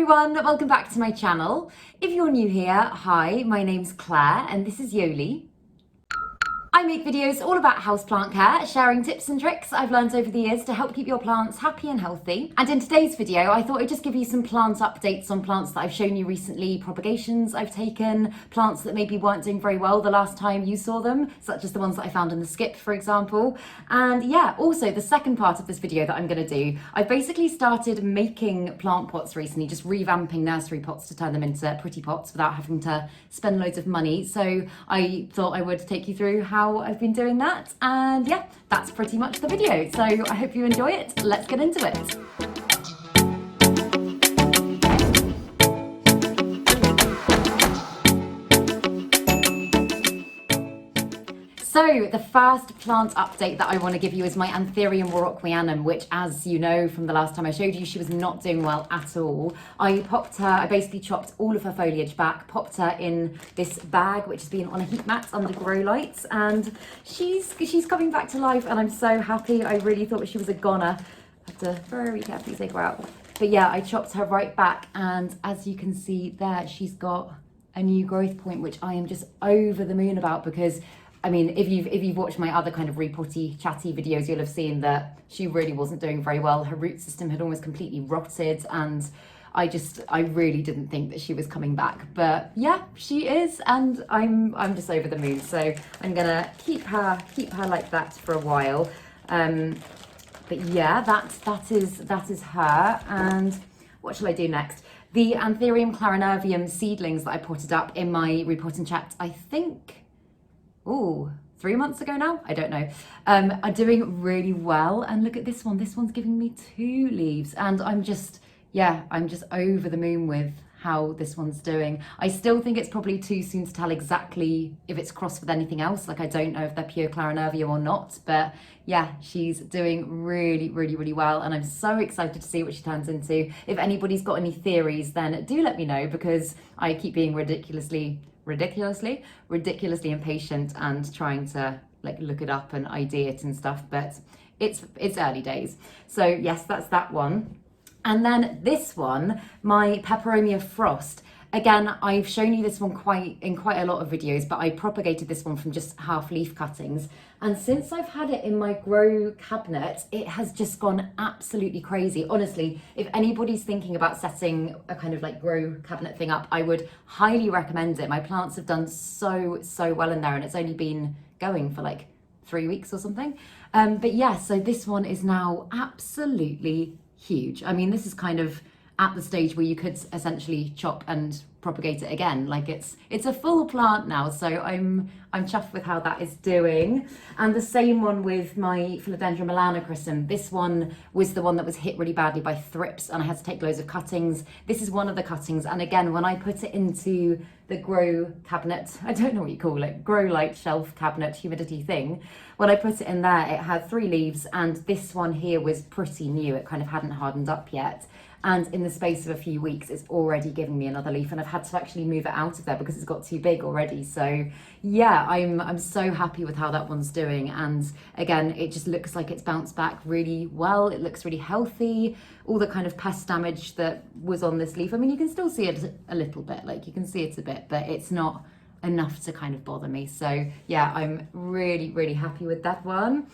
everyone, welcome back to my channel. If you're new here, hi, my name's Claire and this is Yoli. I make videos all about houseplant care, sharing tips and tricks I've learned over the years to help keep your plants happy and healthy. And in today's video, I thought I'd just give you some plant updates on plants that I've shown you recently, propagations I've taken, plants that maybe weren't doing very well the last time you saw them, such as the ones that I found in the skip, for example. And yeah, also the second part of this video that I'm gonna do, I've basically started making plant pots recently, just revamping nursery pots to turn them into pretty pots without having to spend loads of money. So I thought I would take you through how I've been doing that, and yeah, that's pretty much the video. So I hope you enjoy it. Let's get into it. So the first plant update that I want to give you is my Anthurium warocqueanum, which, as you know from the last time I showed you, she was not doing well at all. I basically chopped all of her foliage back, popped her in this bag, which has been on a heat mat under grow lights, and she's coming back to life, and I'm so happy. I really thought she was a goner. I have to very carefully take her out. But yeah, I chopped her right back, and as you can see there, she's got a new growth point, which I am just over the moon about, because I mean, if you've watched my other kind of repotty chatty videos, you'll have seen that she really wasn't doing very well. Her root system had almost completely rotted, and I really didn't think that she was coming back. But yeah, she is, and I'm just over the moon. So I'm gonna keep her like that for a while. But yeah, that is her. And what shall I do next? The Anthurium clarinervium seedlings that I potted up in my repotting chat, I think, 3 months ago now, I don't know, are doing really well. And look at this one, this one's giving me 2 leaves, and I'm just over the moon with how this one's doing. I still think it's probably too soon to tell exactly if it's crossed with anything else. Like, I don't know if they're pure clarinervium or not, but yeah, she's doing really well, and I'm so excited to see what she turns into. If anybody's got any theories, then do let me know, because I keep being ridiculously impatient and trying to like look it up and ID it and stuff, but it's early days. So yes, that's that one. And then this one, my Peperomia Frost. Again, I've shown you this one in quite a lot of videos, but I propagated this one from just half leaf cuttings. And since I've had it in my grow cabinet, it has just gone absolutely crazy. Honestly, if anybody's thinking about setting a kind of like grow cabinet thing up, I would highly recommend it. My plants have done so well in there, and it's only been going for like 3 weeks or something. But yeah, so this one is now absolutely huge. I mean, this is kind of at the stage where you could essentially chop and propagate it again. Like, it's a full plant now, so I'm chuffed with how that is doing. And the same one with my Philodendron melanochrysum. This one was the one that was hit really badly by thrips, and I had to take loads of cuttings. This is one of the cuttings, and again, when I put it into the grow cabinet, I don't know what you call it, grow light shelf cabinet humidity thing, when I put it in there, it had 3 leaves, and this one here was pretty new. It kind of hadn't hardened up yet. And in the space of a few weeks, it's already giving me another leaf, and I've had to actually move it out of there because it's got too big already. So yeah, I'm so happy with how that one's doing. And again, it just looks like it's bounced back really well. It looks really healthy. All the kind of pest damage that was on this leaf, I mean, you can still see it a little bit, like you can see it a bit, but it's not enough to kind of bother me. So yeah, I'm really happy with that one.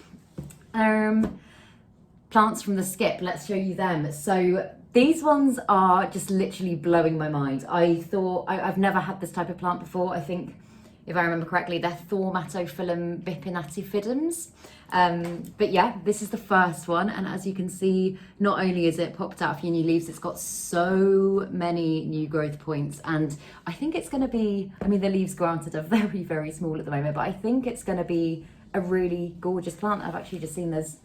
Plants from the skip, let's show you them. So these ones are just literally blowing my mind. I thought, I've never had this type of plant before. I think, if I remember correctly, they're Thaumatophyllum bipinnatifidums. But yeah, this is the first one. And as you can see, not only is it popped out a few new leaves, it's got so many new growth points. And I think it's gonna be, I mean, the leaves granted are very small at the moment, but I think it's gonna be a really gorgeous plant. I've actually just seen there's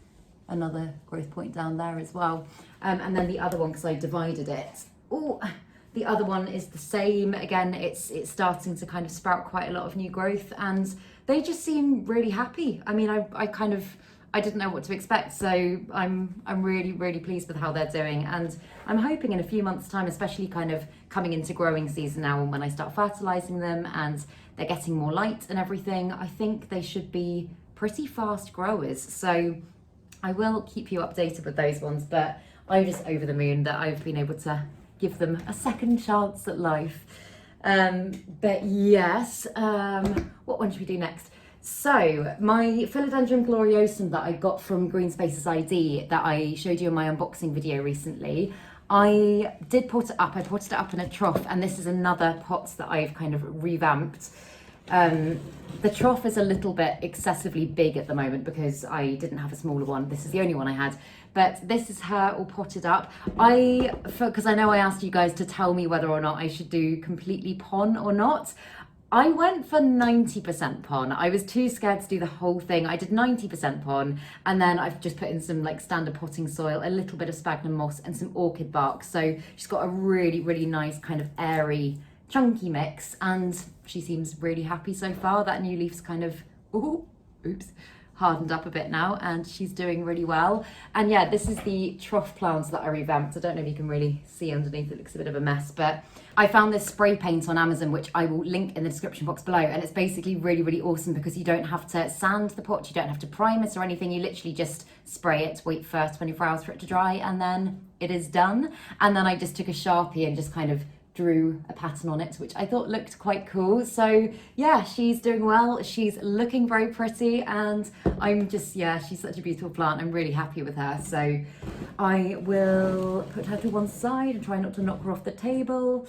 another growth point down there as well. And then the other one, because I divided it. Oh, the other one is the same. Again, it's starting to kind of sprout quite a lot of new growth, and they just seem really happy. I mean, I didn't know what to expect, so I'm really pleased with how they're doing, and I'm hoping in a few months' time, especially kind of coming into growing season now, and when I start fertilizing them and they're getting more light and everything, I think they should be pretty fast growers. So I will keep you updated with those ones, but I'm just over the moon that I've been able to give them a second chance at life. But yes, what one should we do next? So my Philodendron gloriosum that I got from Green Spaces ID that I showed you in my unboxing video recently, I did pot it up. I potted it up in a trough, and this is another pot that I've kind of revamped. The trough is a little bit excessively big at the moment because I didn't have a smaller one. This is the only one I had. But this is her all potted up. Because I know I asked you guys to tell me whether or not I should do completely pon or not. I went for 90% pon. I was too scared to do the whole thing. I did 90% pon, and then I've just put in some like standard potting soil, a little bit of sphagnum moss and some orchid bark. So she's got a really, really nice kind of airy, chunky mix, and she seems really happy so far. That new leaf's kind of, hardened up a bit now, and she's doing really well. And yeah, this is the trough plants that I revamped. I don't know if you can really see underneath, it looks a bit of a mess, but I found this spray paint on Amazon, which I will link in the description box below, and it's basically really, really awesome because you don't have to sand the pot, you don't have to prime it or anything, you literally just spray it, wait for 24 hours for it to dry, and then it is done. And then I just took a Sharpie and just kind of drew a pattern on it, which I thought looked quite cool. So yeah, she's doing well, she's looking very pretty, and I'm just, yeah, she's such a beautiful plant. I'm really happy with her. So I will put her to one side and try not to knock her off the table.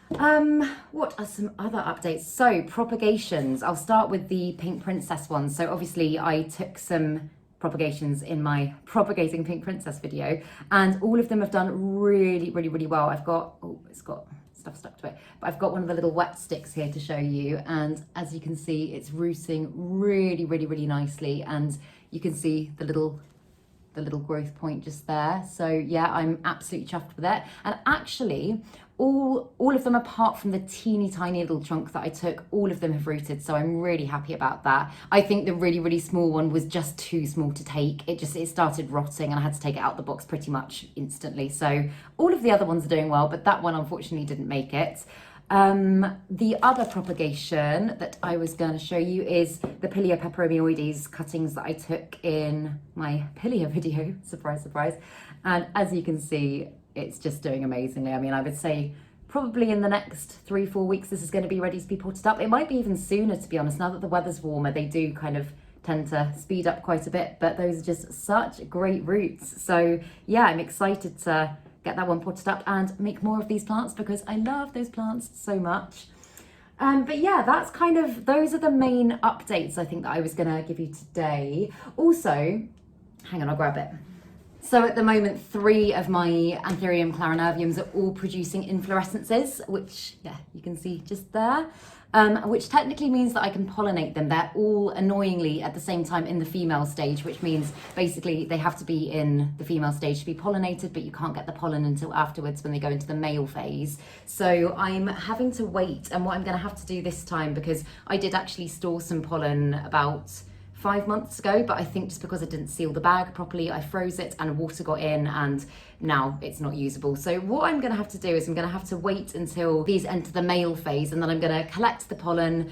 What are some other updates? So propagations, I'll start with the Pink Princess one. So obviously I took some propagations in my propagating Pink Princess video, and all of them have done really, really, really well. I've got, oh, it's got stuff stuck to it, but I've got one of the little wet sticks here to show you, and as you can see, it's rooting really, really, really nicely, and you can see the little growth point just there. So yeah, I'm absolutely chuffed with it. And actually all of them, apart from the teeny tiny little chunk that I took, all of them have rooted, so I'm really happy about that. I think the really, really small one was just too small to take. It started rotting and I had to take it out the box pretty much instantly. So all of the other ones are doing well, but that one unfortunately didn't make it. The other propagation that I was going to show you is the Pilia peperomioides cuttings that I took in my Pilia video, surprise, surprise. And as you can see, it's just doing amazingly. I mean, I would say probably in the next 3-4 weeks, this is going to be ready to be potted up. It might be even sooner, to be honest. Now that the weather's warmer, they do kind of tend to speed up quite a bit, but those are just such great roots. So yeah, I'm excited to get that one potted up and make more of these plants because I love those plants so much. But yeah, that's kind of, those are the main updates I think that I was going to give you today. Also, hang on, I'll grab it. So at the moment, 3 of my Anthurium clarinerviums are all producing inflorescences, which, yeah, you can see just there, which technically means that I can pollinate them. They're all annoyingly at the same time in the female stage, which means basically they have to be in the female stage to be pollinated, but you can't get the pollen until afterwards when they go into the male phase. So I'm having to wait, and what I'm going to have to do this time, because I did actually store some pollen about 5 months ago, but I think just because I didn't seal the bag properly, I froze it and water got in and now it's not usable. So what I'm going to have to do is I'm going to have to wait until these enter the male phase, and then I'm going to collect the pollen,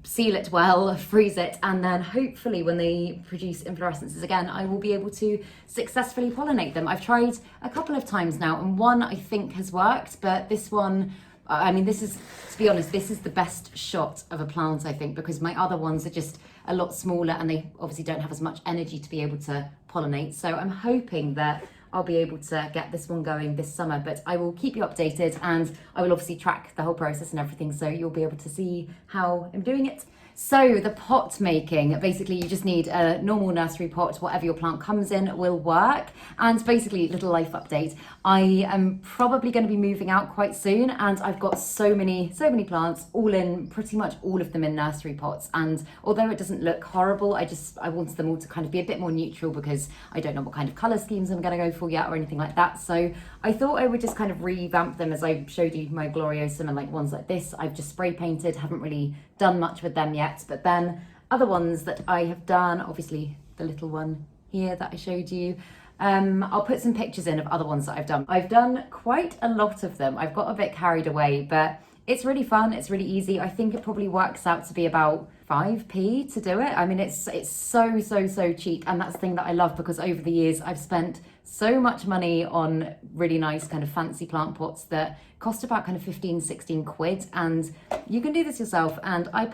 seal it well, freeze it, and then hopefully when they produce inflorescences again, I will be able to successfully pollinate them. I've tried a couple of times now, and one I think has worked, but this one, I mean, this is, to be honest, this is the best shot of a plant, I think, because my other ones are just a lot smaller and they obviously don't have as much energy to be able to pollinate. So I'm hoping that I'll be able to get this one going this summer, but I will keep you updated, and I will obviously track the whole process and everything, so you'll be able to see how I'm doing it. So the pot making, basically you just need a normal nursery pot, whatever your plant comes in will work. And basically, little life update, I am probably going to be moving out quite soon, and I've got so many plants, all in, pretty much all of them in nursery pots. And although it doesn't look horrible, I wanted them all to kind of be a bit more neutral because I don't know what kind of colour schemes I'm going to go for yet or anything like that. So I thought I would just kind of revamp them, as I showed you my gloriosum and like ones like this. I've just spray painted, haven't really done much with them yet, but then other ones that I have done, obviously the little one here that I showed you, I'll put some pictures in of other ones that I've done. I've done quite a lot of them. I've got a bit carried away, but it's really fun, it's really easy. I think it probably works out to be about 5p to do it. I mean, it's so cheap, and that's the thing that I love, because over the years I've spent so much money on really nice kind of fancy plant pots that cost about kind of 15, 16 quid, and you can do this yourself, and I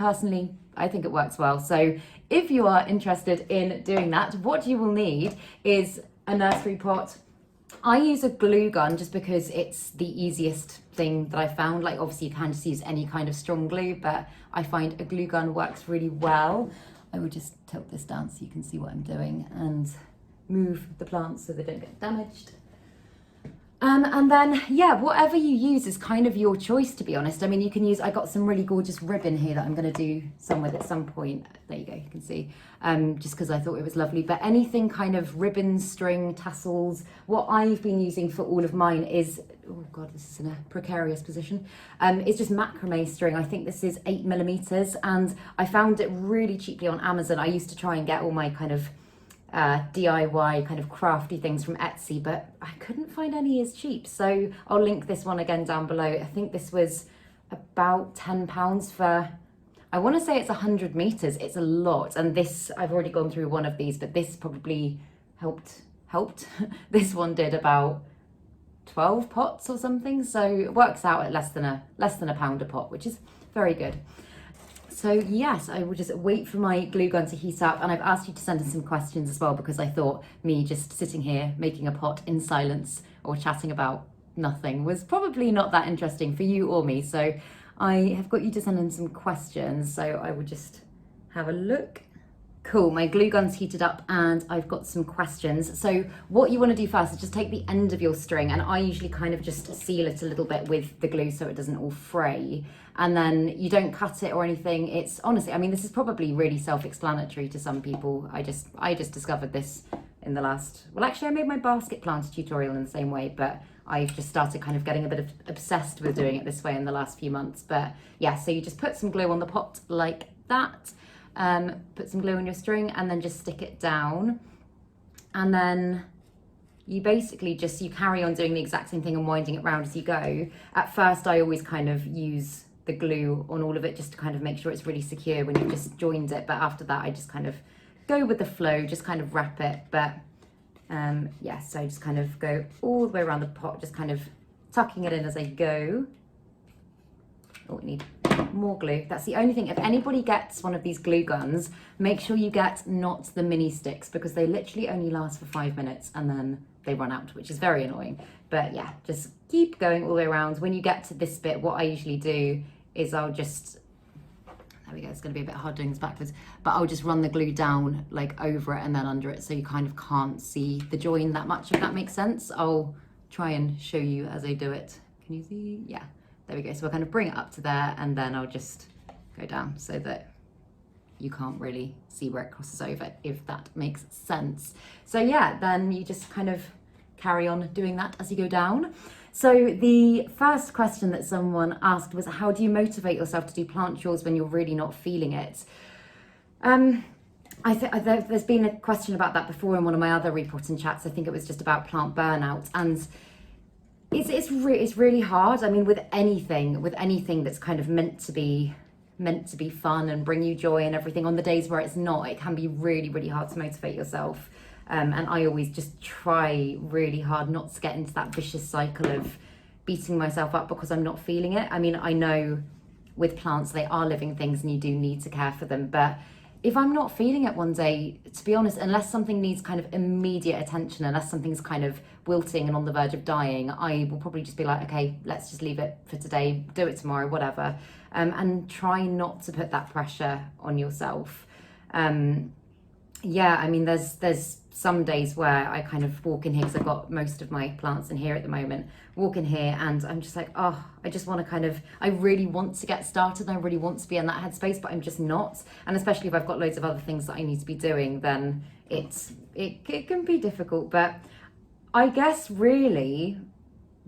think it works well. So if you are interested in doing that, what you will need is a nursery pot. I use a glue gun just because it's the easiest thing that I found. Like, obviously you can just use any kind of strong glue, but I find a glue gun works really well. I will just tilt this down so you can see what I'm doing and move the plants so they don't get damaged. And then, yeah, whatever you use is kind of your choice, to be honest. I mean, you can use, I got some really gorgeous ribbon here that I'm going to do some with at some point. There you go, you can see, just because I thought it was lovely. But anything kind of ribbon, string, tassels. What I've been using for all of mine is, oh God, this is in a precarious position. It's just macrame string. I think this is 8mm, and I found it really cheaply on Amazon. I used to try and get all my kind of DIY kind of crafty things from Etsy, but I couldn't find any as cheap, so I'll link this one again down below. I think this was about £10 for, I want to say it's 100 meters. It's a lot, and this, I've already gone through one of these, but this probably helped this one did about 12 pots or something, so it works out at less than a pound a pot, which is very good. So yes, I will just wait for my glue gun to heat up, and I've asked you to send in some questions as well, because I thought me just sitting here making a pot in silence or chatting about nothing was probably not that interesting for you or me. So I have got you to send in some questions, so I will just have a look. Cool, my glue gun's heated up and I've got some questions. So what you want to do first is just take the end of your string, and I usually kind of just seal it a little bit with the glue so it doesn't all fray. And then you don't cut it or anything. It's honestly, I mean, this is probably really self-explanatory to some people. I just discovered this in the last, well, actually I made my basket planter tutorial in the same way, but I've just started kind of getting a bit obsessed with doing it this way in the last few months. But yeah, so you just put some glue on the pot like that. Put some glue on your string and then just stick it down, and then you basically just, you carry on doing the exact same thing and winding it round as you go. At first I always kind of use the glue on all of it just to kind of make sure it's really secure when you've just joined it, but after that I just kind of go with the flow, just kind of wrap it. But yeah, so just kind of go all the way around the pot, just kind of tucking it in as I go. Oh, we need more glue. That's the only thing. If anybody gets one of these glue guns, make sure you get not the mini sticks, because they literally only last for 5 minutes and then they run out, which is very annoying. But yeah, just keep going all the way around. When you get to this bit, what I usually do is I'll just, there we go, it's going to be a bit hard doing this backwards, but I'll just run the glue down like over it and then under it, so you kind of can't see the join that much, if that makes sense. I'll try and show you as I do it. Can you see? Yeah. There we go. So I'll kind of bring it up to there, and then I'll just go down so that you can't really see where it crosses over, if that makes sense. So yeah, then you just kind of carry on doing that as you go down. So the first question that someone asked was, how do you motivate yourself to do plant chores when you're really not feeling it? There's been a question about that before in one of my other reporting chats. I think it was just about plant burnout, and it's really hard. I mean, with anything that's kind of meant to be fun and bring you joy and everything, on the days where it's not, it can be really, really hard to motivate yourself. And I always just try really hard not to get into that vicious cycle of beating myself up because I'm not feeling it. I mean, I know with plants, they are living things and you do need to care for them, but if I'm not feeling it one day, to be honest, unless something needs kind of immediate attention, unless something's kind of wilting and on the verge of dying, I will probably just be like, okay, let's just leave it for today, do it tomorrow, whatever. And try not to put that pressure on yourself. Yeah, I mean, there's some days where I kind of walk in here, because I've got most of my plants in here at the moment, walk in here and I'm just like, oh, I just want to kind of, I really want to get started and I really want to be in that headspace, but I'm just not. And especially if I've got loads of other things that I need to be doing, then it can be difficult. But I guess really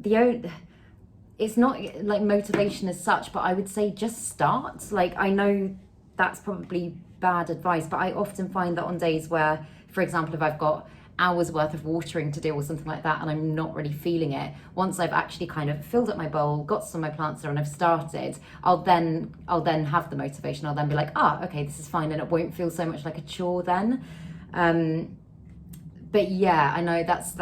it's not like motivation as such, but I would say just start. Like, I know that's probably bad advice, but I often find that on days where, for example, if I've got hours worth of watering to do or something like that and I'm not really feeling it, once I've actually kind of filled up my bowl, got some of my plants there and I've started, I'll then have the motivation. I'll then be like, okay, this is fine, and it won't feel so much like a chore then. But yeah, I know that's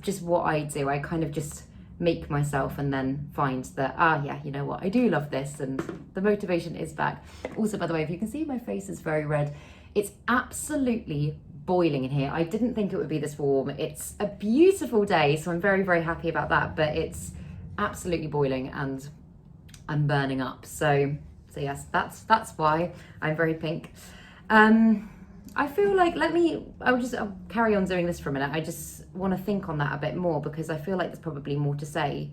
just what I do. I kind of just make myself and then find that, yeah, you know what, I do love this and the motivation is back. Also, by the way, if you can see my face is very red, it's absolutely boiling in here. I didn't think it would be this warm. It's a beautiful day, so I'm very, very happy about that, but it's absolutely boiling and I'm burning up. So yes, that's why I'm very pink. I feel like, I'll carry on doing this for a minute. I just want to think on that a bit more because I feel like there's probably more to say.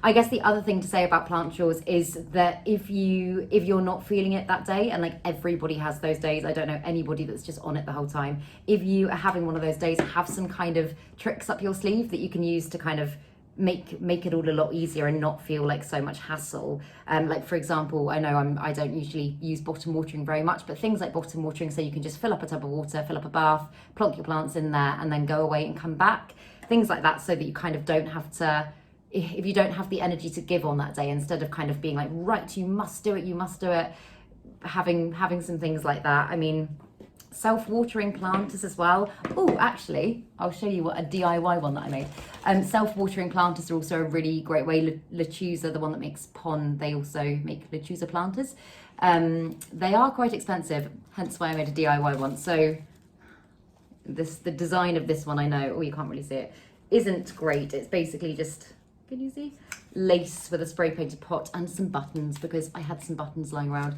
I guess the other thing to say about plant chores is that if you're not feeling it that day, and like everybody has those days, I don't know anybody that's just on it the whole time. If you are having one of those days, have some kind of tricks up your sleeve that you can use to kind of make it all a lot easier and not feel like so much hassle. Like for example, I know I don't usually use bottom watering very much, but things like bottom watering, so you can just fill up a tub of water, fill up a bath, plonk your plants in there and then go away and come back. Things like that, so that you kind of don't have to, if you don't have the energy to give on that day, instead of kind of being like, right, you must do it, having some things like that. I mean, self-watering planters as well. Oh, actually, I'll show you what a DIY one that I made. Self-watering planters are also a really great way. Lechuza, the one that makes Pon, they also make Lechuza planters. They are quite expensive, hence why I made a DIY one. So the design of this one, I know, oh, you can't really see it, isn't great. It's basically just, can you see? Lace with a spray painted pot and some buttons, because I had some buttons lying around.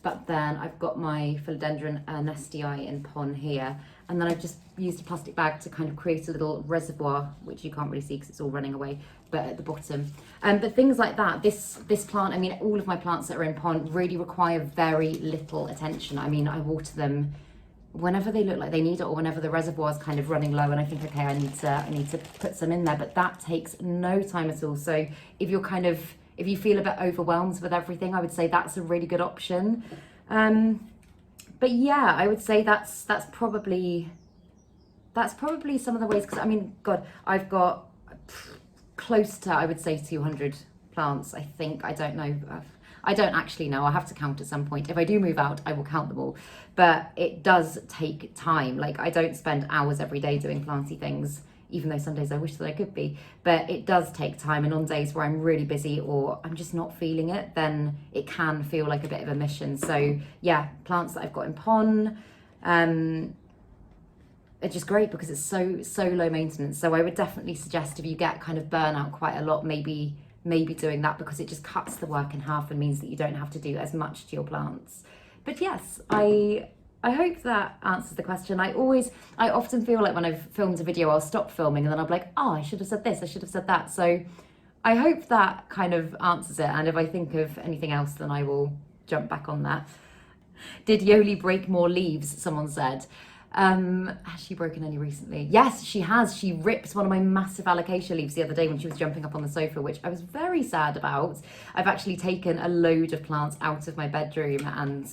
But then I've got my philodendron nestii in Pon here, and then I've just used a plastic bag to kind of create a little reservoir, which you can't really see because it's all running away, but at the bottom. But things like that, this plant, I mean, all of my plants that are in Pon really require very little attention. I mean, I water them whenever they look like they need it, or whenever the reservoir is kind of running low and I think, okay, I need to put some in there, but that takes no time at all. So if you feel a bit overwhelmed with everything, I would say that's a really good option. But yeah, I would say that's probably some of the ways, because I mean, God, I've got close to, I would say, 200 plants, I think. I don't know. I don't actually know. I'll have to count at some point. If I do move out, I will count them all. But it does take time. Like, I don't spend hours every day doing planty things, even though some days I wish that I could be. But it does take time. And on days where I'm really busy or I'm just not feeling it, then it can feel like a bit of a mission. So yeah, plants that I've got in Pon, are just great because it's so low maintenance. So I would definitely suggest, if you get kind of burnout quite a lot, maybe doing that, because it just cuts the work in half and means that you don't have to do as much to your plants. But yes, I hope that answers the question. I often feel like when I've filmed a video, I'll stop filming and then I'll be like, oh, I should have said this, I should have said that. So I hope that kind of answers it. And if I think of anything else, then I will jump back on that. Did Yoli break more leaves? Someone said. Has she broken any recently? Yes, she has. She ripped one of my massive alocasia leaves the other day when she was jumping up on the sofa, which I was very sad about. I've actually taken a load of plants out of my bedroom and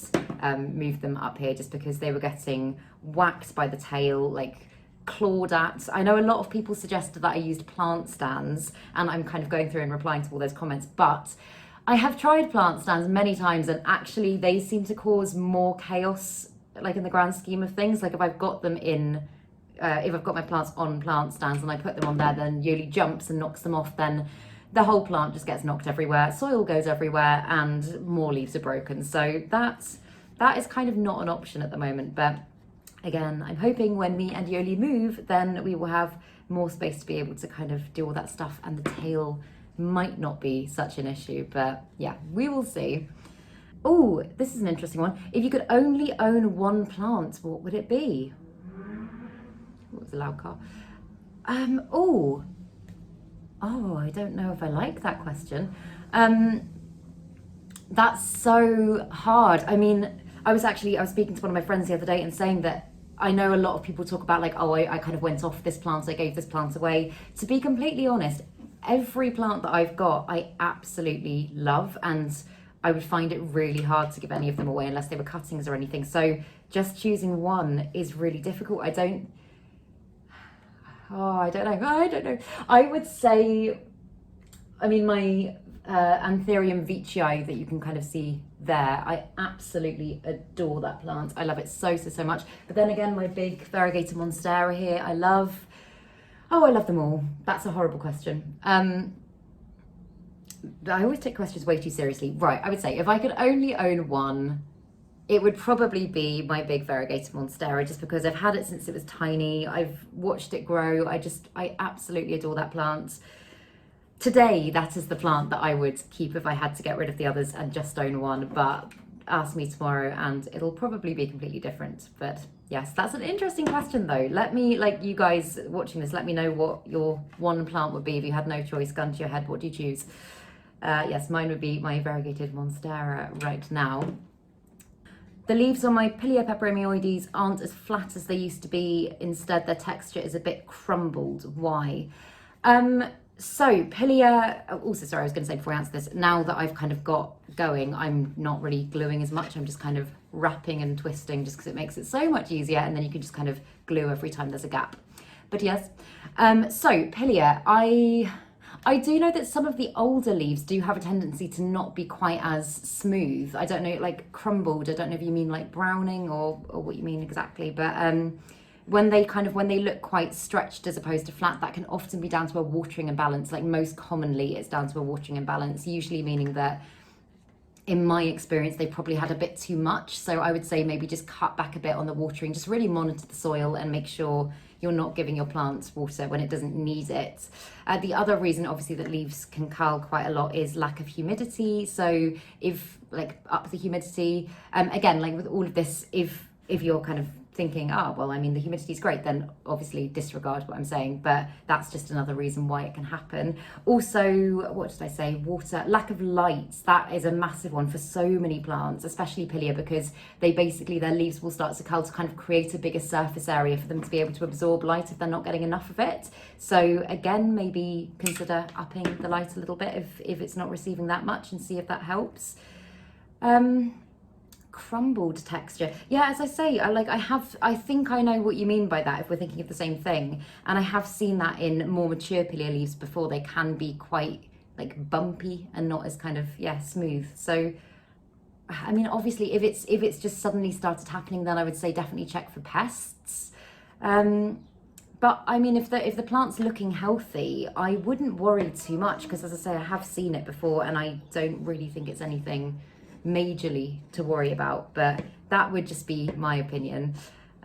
moved them up here just because they were getting whacked by the tail, like clawed at. I know a lot of people suggested that I used plant stands, and I'm kind of going through and replying to all those comments, but I have tried plant stands many times, and actually they seem to cause more chaos, like in the grand scheme of things. Like if I've got them in, if I've got my plants on plant stands and I put them on there, then Yoli jumps and knocks them off, then the whole plant just gets knocked everywhere, soil goes everywhere, and more leaves are broken. So that is kind of not an option at the moment. But again, I'm hoping when me and Yoli move, then we will have more space to be able to kind of do all that stuff, and the tail might not be such an issue. But yeah, we will see. Oh, this is an interesting one. If you could only own one plant, what would it be? What was a loud car? Oh, I don't know if I like that question. That's so hard. I mean, I was speaking to one of my friends the other day and saying that I know a lot of people talk about like, oh, I kind of went off this plant, I gave this plant away. To be completely honest, every plant that I've got, I absolutely love, and I would find it really hard to give any of them away unless they were cuttings or anything. So just choosing one is really difficult. I don't know. I would say, I mean, my Anthurium veitchii that you can kind of see there. I absolutely adore that plant. I love it so much. But then again, my big variegated monstera here, I love them all. That's a horrible question. I always take questions way too seriously. Right, I would say if I could only own one, it would probably be my big variegated monstera, just because I've had it since it was tiny. I've watched it grow. I absolutely adore that plant. Today, that is the plant that I would keep if I had to get rid of the others and just own one, but ask me tomorrow and it'll probably be completely different. But yes, that's an interesting question though. Let me, like, you guys watching this, let me know what your one plant would be if you had no choice, gun to your head. What do you choose? Yes, mine would be my variegated monstera right now. The leaves on my Peperomioides aren't as flat as they used to be. Instead, their texture is a bit crumbled. Why? So Pilia, also, sorry, I was going to say before I answer this, now that I've kind of got going, I'm not really gluing as much. I'm just kind of wrapping and twisting just because it makes it so much easier. And then you can just kind of glue every time there's a gap. But yes, so Pilia, I do know that some of the older leaves do have a tendency to not be quite as smooth. I don't know, like crumbled. I don't know if you mean like browning or what you mean exactly, but when they look quite stretched as opposed to flat, that can often be down to a watering imbalance. Like most commonly, it's down to a watering imbalance, usually meaning that, in my experience, they probably had a bit too much. So I would say maybe just cut back a bit on the watering, just really monitor the soil and make sure you're not giving your plants water when it doesn't need it. The other reason, obviously, that leaves can curl quite a lot is lack of humidity. So if, like, up the humidity, again, like with all of this, if you're kind of thinking, well, I mean, the humidity is great, then obviously disregard what I'm saying, but that's just another reason why it can happen. Also, what did I say? Water, lack of light, that is a massive one for so many plants, especially Pilia, because their leaves will start to curl to kind of create a bigger surface area for them to be able to absorb light if they're not getting enough of it. So again, maybe consider upping the light a little bit if it's not receiving that much, and see if that helps. Crumbled texture, yeah, as I say, I think I know what you mean by that, if we're thinking of the same thing. And I have seen that in more mature Pilia leaves before. They can be quite like bumpy and not as kind of smooth. So I mean, obviously if it's just suddenly started happening, then I would say definitely check for pests. But I mean, if the plant's looking healthy, I wouldn't worry too much, because as I say, I have seen it before and I don't really think it's anything majorly to worry about. But that would just be my opinion.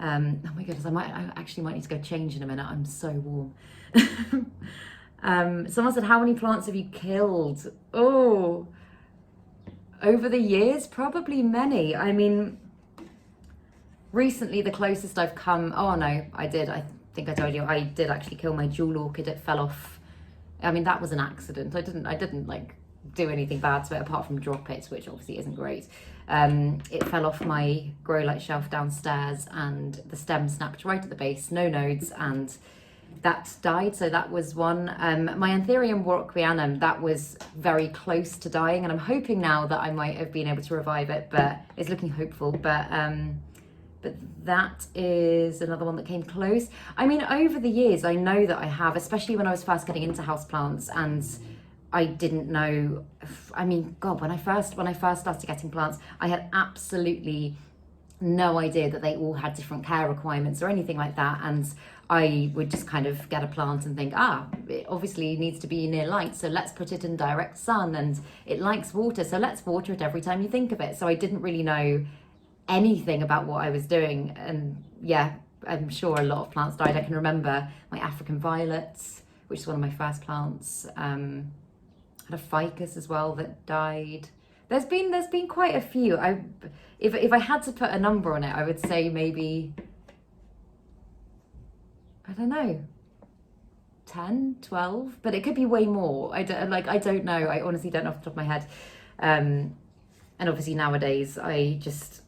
Oh my goodness, I actually might need to go change in a minute. I'm so warm. Someone said, how many plants have you killed? Oh, over the years, probably many. I mean, recently the closest I've come, I think I told you, I did actually kill my jewel orchid. It fell off. I mean, that was an accident. I didn't like do anything bad to it apart from drop it, which obviously isn't great. It fell off my grow light shelf downstairs and the stem snapped right at the base, no nodes, and that died. So that was one. My Anthurium warocquianum, that was very close to dying, and I'm hoping now that I might have been able to revive it, but it's looking hopeful. But that is another one that came close. I mean, over the years, I know that I have, especially when I was first getting into houseplants, and I didn't know, I mean, God, when I first started getting plants, I had absolutely no idea that they all had different care requirements or anything like that. And I would just kind of get a plant and think, it obviously needs to be near light, so let's put it in direct sun, and it likes water, so let's water it every time you think of it. So I didn't really know anything about what I was doing. And yeah, I'm sure a lot of plants died. I can remember my African violets, which is one of my first plants. Had a ficus as well that died. There's been quite a few. If I had to put a number on it, I would say maybe, I don't know, 10, 12, but it could be way more. I don't know. I honestly don't know off the top of my head. And obviously nowadays I just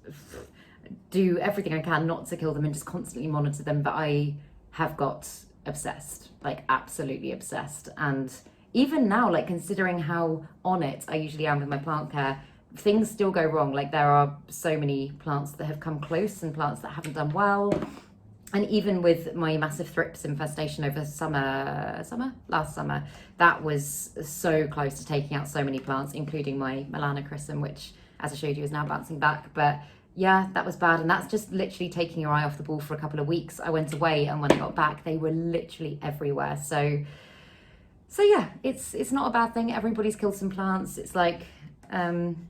do everything I can not to kill them and just constantly monitor them. But I have got obsessed, like absolutely obsessed. And even now, like considering how on it I usually am with my plant care, things still go wrong. Like there are so many plants that have come close and plants that haven't done well. And even with my massive thrips infestation over last summer, that was so close to taking out so many plants, including my melanochrysum, which as I showed you, is now bouncing back. But yeah, that was bad. And that's just literally taking your eye off the ball for a couple of weeks. I went away, and when I got back, they were literally everywhere. So yeah, it's not a bad thing. Everybody's killed some plants. It's like,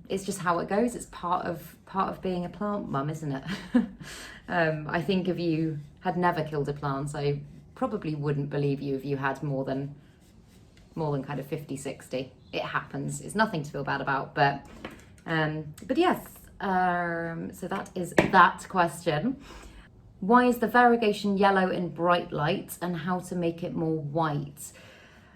it's just how it goes. It's part of being a plant mum, isn't it? I think if you had never killed a plant, I probably wouldn't believe you if you had more than kind of 50, 60. It happens. It's nothing to feel bad about. But yes, so that is that question. Why is the variegation yellow in bright light, and how to make it more white?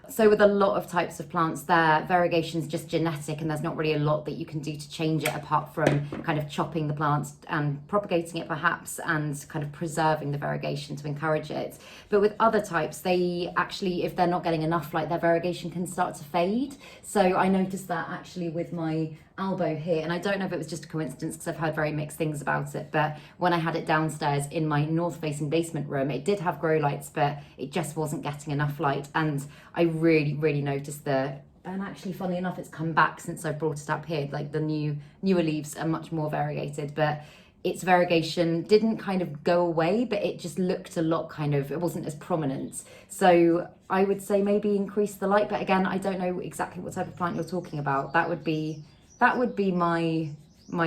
So with a lot of types of plants, their variegation is just genetic, and there's not really a lot that you can do to change it apart from kind of chopping the plants and propagating it perhaps, and kind of preserving the variegation to encourage it. But with other types, they actually, if they're not getting enough light, their variegation can start to fade. So I noticed that actually with my albo here, and I don't know if it was just a coincidence because I've heard very mixed things about it, but when I had it downstairs in my north facing basement room, it did have grow lights, but it just wasn't getting enough light. And I really noticed and actually funny enough, it's come back since I brought it up here. Like the newer leaves are much more variegated, but its variegation didn't kind of go away, but it just looked a lot it wasn't as prominent. So I would say maybe increase the light, but again, I don't know exactly what type of plant you're talking about. That would be my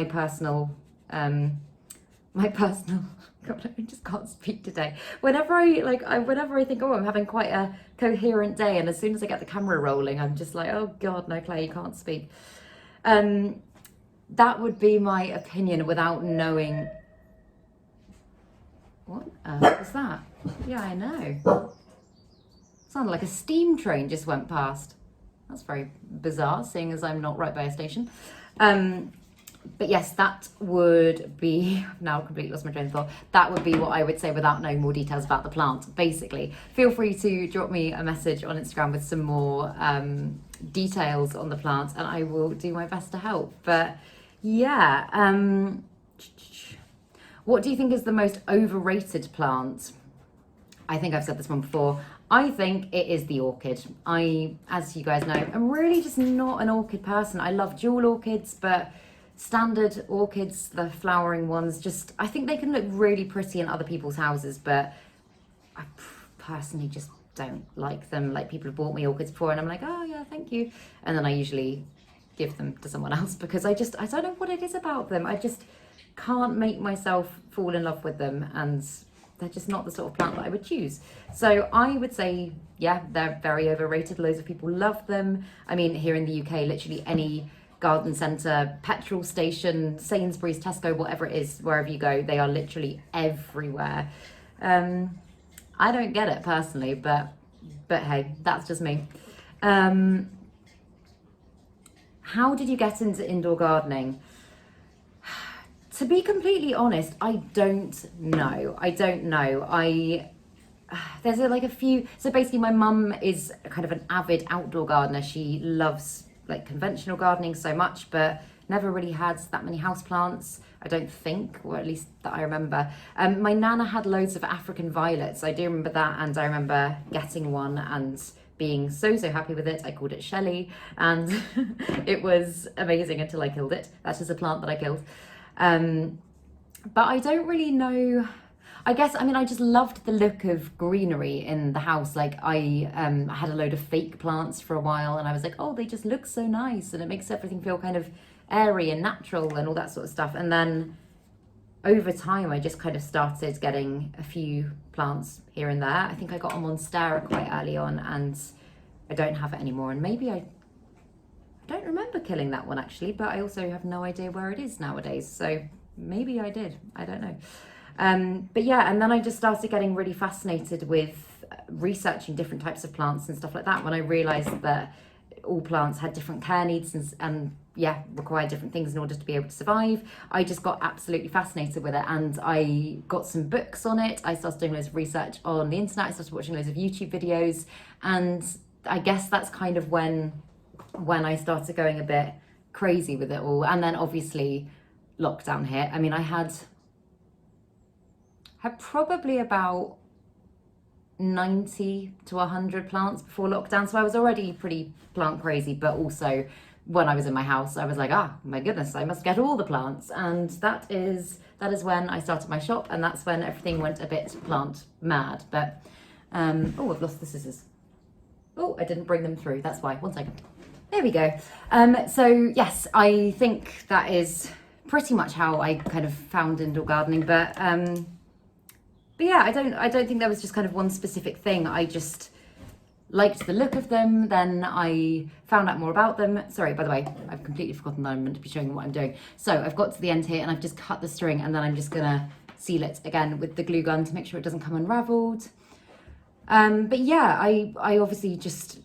personal God, I just can't speak today. Whenever I think, oh, I'm having quite a coherent day, and as soon as I get the camera rolling, I'm just like, oh God, no, Claire, you can't speak. That would be my opinion without knowing. What was that? Yeah, I know. Sounded like a steam train just went past. That's very bizarre, seeing as I'm not right by a station. But yes, that would be, I've now completely lost my train of thought. That would be what I would say without knowing more details about the plant. Basically, feel free to drop me a message on Instagram with some more details on the plant, and I will do my best to help. But yeah, what do you think is the most overrated plant? I think I've said this one before. I think it is the orchid. As you guys know, I'm really just not an orchid person. I love jewel orchids, but standard orchids, the flowering ones, I think they can look really pretty in other people's houses, but I personally just don't like them. Like, people have bought me orchids before, and I'm like, oh yeah, thank you. And then I usually give them to someone else because I don't know what it is about them. I just can't make myself fall in love with them, and they're just not the sort of plant that I would choose. So I would say, yeah, they're very overrated. Loads of people love them. I mean, here in the UK, literally any garden centre, petrol station, Sainsbury's, Tesco, whatever it is, wherever you go, they are literally everywhere. I don't get it personally, but hey, that's just me. How did you get into indoor gardening? To be completely honest, I don't know. There's a few. So basically, my mum is kind of an avid outdoor gardener. She loves like conventional gardening so much, but never really had that many houseplants, I don't think, or at least that I remember. My nana had loads of African violets. I do remember that, and I remember getting one and being so happy with it. I called it Shelley, and it was amazing until I killed it. That's just a plant that I killed. But I don't really know. I guess, I mean, I just loved the look of greenery in the house. Like, I had a load of fake plants for a while, and I was like, oh, they just look so nice, and it makes everything feel kind of airy and natural and all that sort of stuff. And then over time, I just kind of started getting a few plants here and there. I think I got a monstera quite early on, and I don't have it anymore. And maybe I don't remember killing that one, actually, but I also have no idea where it is nowadays. So maybe I did, I don't know. But yeah, and then I just started getting really fascinated with researching different types of plants and stuff like that, when I realized that all plants had different care needs and required different things in order to be able to survive. I just got absolutely fascinated with it, and I got some books on it. I started doing loads of research on the internet. I started watching loads of YouTube videos, and I guess that's kind of when I started going a bit crazy with it all. And then obviously lockdown hit. I mean, I had probably about 90 to 100 plants before lockdown, so I was already pretty plant crazy, but also when I was in my house, I was like, ah, my goodness, I must get all the plants. And that is when I started my shop, and that's when everything went a bit plant mad. But, oh, I've lost the scissors. Oh, I didn't bring them through. That's why. One second. There we go. So yes, I think that is pretty much how I kind of found indoor gardening. But yeah, I don't think there was just kind of one specific thing. I just liked the look of them. Then I found out more about them. Sorry, by the way, I've completely forgotten that I'm meant to be showing you what I'm doing. So I've got to the end here and I've just cut the string, and then I'm just gonna seal it again with the glue gun to make sure it doesn't come unraveled. But yeah, I obviously just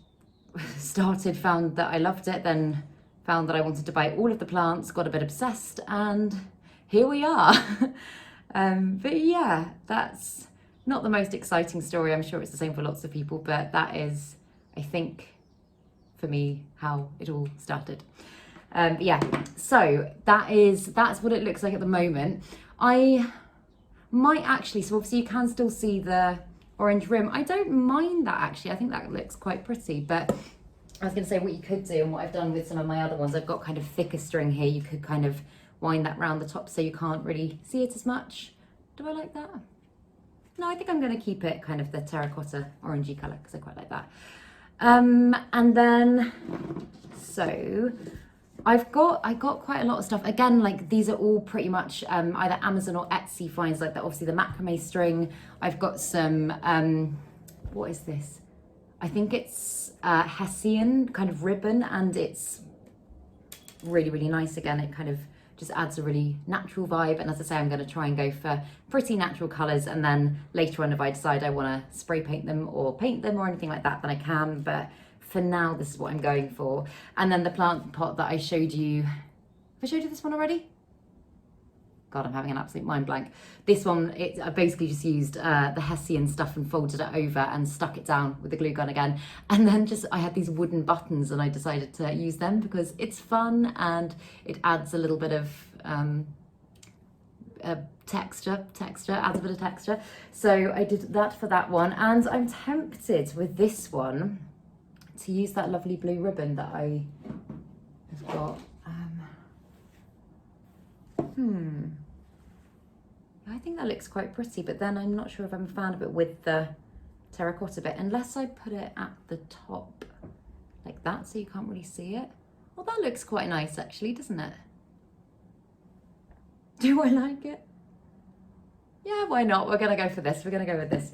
started, found that I loved it, then found that I wanted to buy all of the plants, got a bit obsessed, and here we are. But yeah, that's not the most exciting story. I'm sure it's the same for lots of people, but that is, I think, for me, how it all started. But yeah, so that's what it looks like at the moment. I might actually, so obviously you can still see the orange rim. I don't mind that actually. I think that looks quite pretty, but I was going to say what you could do, and what I've done with some of my other ones, I've got kind of thicker string here. You could kind of wind that round the top so you can't really see it as much. Do I like that? No, I think I'm going to keep it kind of the terracotta orangey colour because I quite like that. And then, so I got quite a lot of stuff. Again, like these are all pretty much either Amazon or Etsy finds, like that. Obviously the macrame string. I've got some, what is this? I think it's Hessian kind of ribbon, and it's really, really nice. Again, it kind of just adds a really natural vibe. And as I say, I'm going to try and go for pretty natural colours, and then later on if I decide I want to spray paint them or paint them or anything like that, then I can. But for now, this is what I'm going for. And then the plant pot that I showed you, have I showed you this one already? God, I'm having an absolute mind blank. This one, I basically just used the Hessian stuff and folded it over and stuck it down with the glue gun again. And then I had these wooden buttons, and I decided to use them because it's fun and it adds a little bit of texture, adds a bit of texture. So I did that for that one. And I'm tempted with this one to use that lovely blue ribbon that I have got. I think that looks quite pretty, but then I'm not sure if I'm a fan of it with the terracotta bit, unless I put it at the top like that so you can't really see it. Well, that looks quite nice actually, doesn't it? Do I like it? Yeah, why not? We're gonna go for this. We're gonna go with this.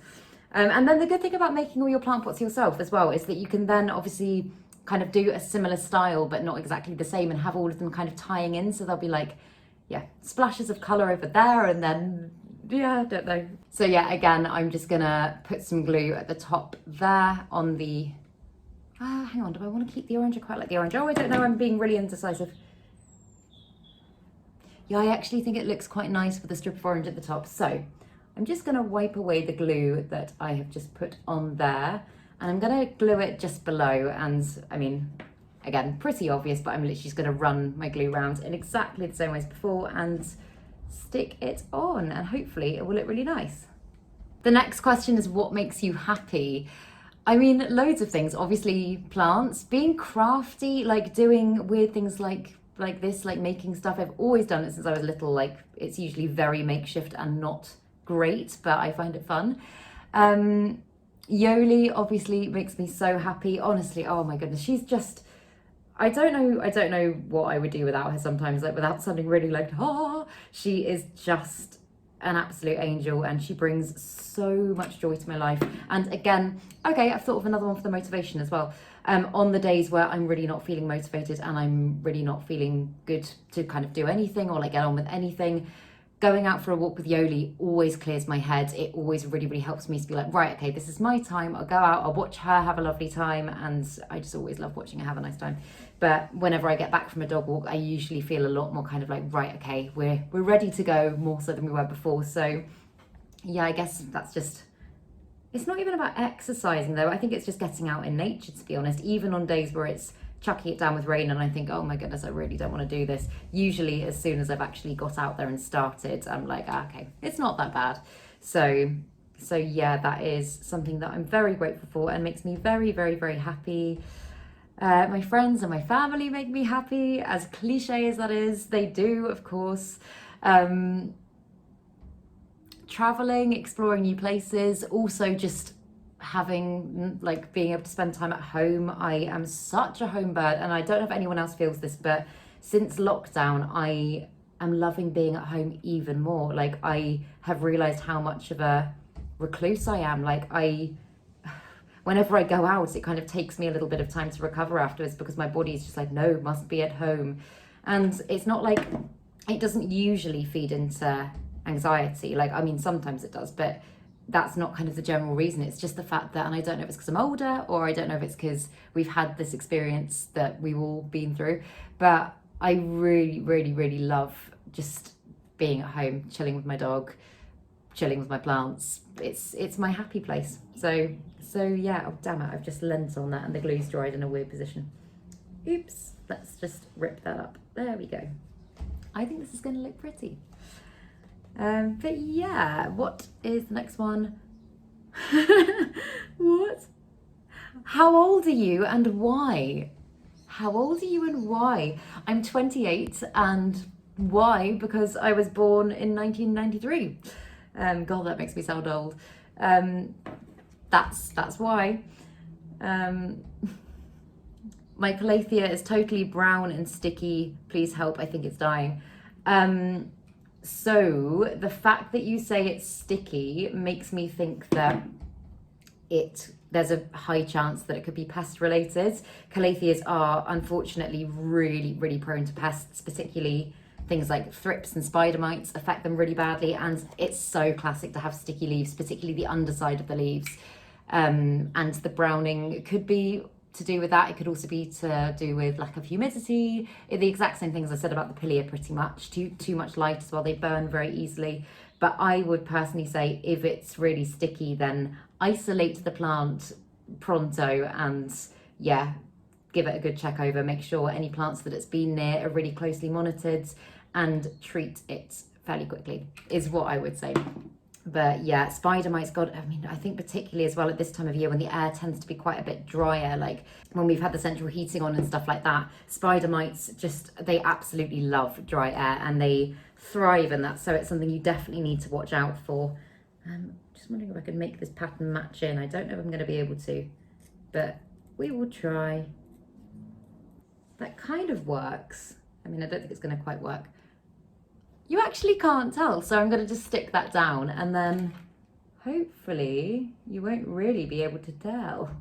And then the good thing about making all your plant pots yourself as well is that you can then obviously kind of do a similar style but not exactly the same, and have all of them kind of tying in, so they'll be like, yeah, splashes of colour over there, and then, yeah, I don't know. So yeah, again, I'm just gonna put some glue at the top there on the, hang on, do I want to keep the orange? I quite like the orange. Oh, I don't know, I'm being really indecisive. Yeah, I actually think it looks quite nice with a strip of orange at the top. So I'm just gonna wipe away the glue that I have just put on there, and I'm gonna glue it just below. And I mean, again, pretty obvious, but I'm literally just gonna run my glue round in exactly the same way as before and stick it on, and hopefully it will look really nice. The next question is, what makes you happy? I mean, loads of things. Obviously plants, being crafty, like doing weird things like this, like making stuff. I've always done it since I was little. Like, it's usually very makeshift and not great, but I find it fun. Yoli obviously makes me so happy. Honestly, oh my goodness, she's just, I don't know what I would do without her sometimes, like without something really like, she is just an absolute angel, and she brings so much joy to my life. And again, okay, I've thought of another one for the motivation as well. On the days where I'm really not feeling motivated and I'm really not feeling good to kind of do anything or like get on with anything, going out for a walk with Yoli always clears my head. It always really, really helps me to be like, right, okay, this is my time. I'll go out, I'll watch her have a lovely time. And I just always love watching her have a nice time. But whenever I get back from a dog walk, I usually feel a lot more kind of like, right, okay, we're ready to go, more so than we were before. So yeah, I guess that's just, it's not even about exercising though. I think it's just getting out in nature, to be honest, even on days where it's chucking it down with rain and I think, oh my goodness, I really don't want to do this. Usually as soon as I've actually got out there and started, I'm like, okay, it's not that bad. So yeah, that is something that I'm very grateful for and makes me very, very, very happy. My friends and my family make me happy, as cliche as that is. They do, of course. Traveling, exploring new places, also just having, like, being able to spend time at home. I am such a home bird, and I don't know if anyone else feels this, but since lockdown, I am loving being at home even more. Like, I have realized how much of a recluse I am. Like, whenever I go out, it kind of takes me a little bit of time to recover afterwards, because my body is just like, no, must be at home. And it's not like, it doesn't usually feed into anxiety. Like, I mean, sometimes it does, but that's not kind of the general reason. It's just the fact that, and I don't know if it's because I'm older, or I don't know if it's because we've had this experience that we've all been through, but I really, really, really love just being at home, chilling with my dog, chilling with my plants. It's my happy place. So yeah. Oh damn it, I've just leant on that and the glue's dried in a weird position. Oops, let's just rip that up. There we go. I think this is going to look pretty. But yeah, what is the next one? What? How old are you and why? How old are you and why? I'm 28, and why? Because I was born in 1993. God, that makes me sound old. That's why. My calathea is totally brown and sticky. Please help, I think it's dying. So the fact that you say it's sticky makes me think that there's a high chance that it could be pest related. Calatheas are unfortunately really, really prone to pests, particularly things like thrips and spider mites affect them really badly. And it's so classic to have sticky leaves, particularly the underside of the leaves. And the browning could be to do with that. It could also be to do with lack of humidity. The exact same things I said about the pilia, pretty much. Too much light as well. They burn very easily. But I would personally say, if it's really sticky, then isolate the plant pronto and yeah, give it a good check over. Make sure any plants that it's been near are really closely monitored, and treat it fairly quickly is what I would say. But yeah, spider mites, God, I mean, I think particularly as well at this time of year when the air tends to be quite a bit drier, like when we've had the central heating on and stuff like that, spider mites they absolutely love dry air and they thrive in that. So it's something you definitely need to watch out for. Just wondering if I can make this pattern match in. I don't know if I'm going to be able to, but we will try. That kind of works. I mean, I don't think it's going to quite work. You actually can't tell, so I'm going to just stick that down, and then hopefully you won't really be able to tell.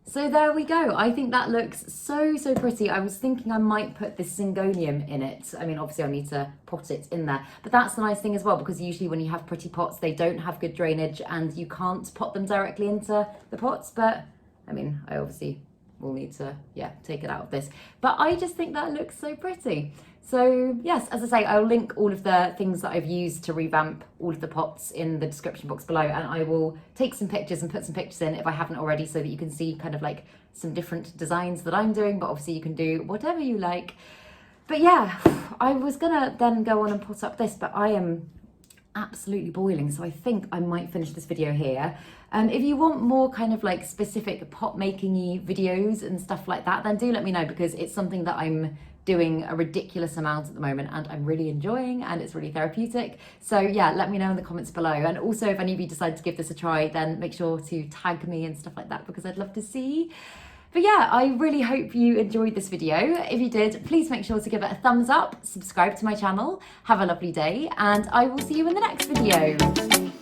So there we go. I think that looks so pretty. I was thinking I might put this syngonium in it. I mean, obviously I need to pot it in there, but that's the nice thing as well, because usually when you have pretty pots, they don't have good drainage and you can't pot them directly into the pots. But I mean, I obviously will need to, yeah, take it out of this. But I just think that looks so pretty. So yes, as I say, I'll link all of the things that I've used to revamp all of the pots in the description box below, and I will take some pictures and put some pictures in if I haven't already, so that you can see kind of like some different designs that I'm doing, but obviously you can do whatever you like. But yeah, I was gonna then go on and pot up this, but I am absolutely boiling, so I think I might finish this video here. If you want more kind of like specific pot making-y videos and stuff like that, then do let me know, because it's something that I'm doing a ridiculous amount at the moment and I'm really enjoying, and it's really therapeutic. So yeah, let me know in the comments below. And also, if any of you decide to give this a try, then make sure to tag me and stuff like that, because I'd love to see. But yeah, I really hope you enjoyed this video. If you did, please make sure to give it a thumbs up, subscribe to my channel, have a lovely day, and I will see you in the next video.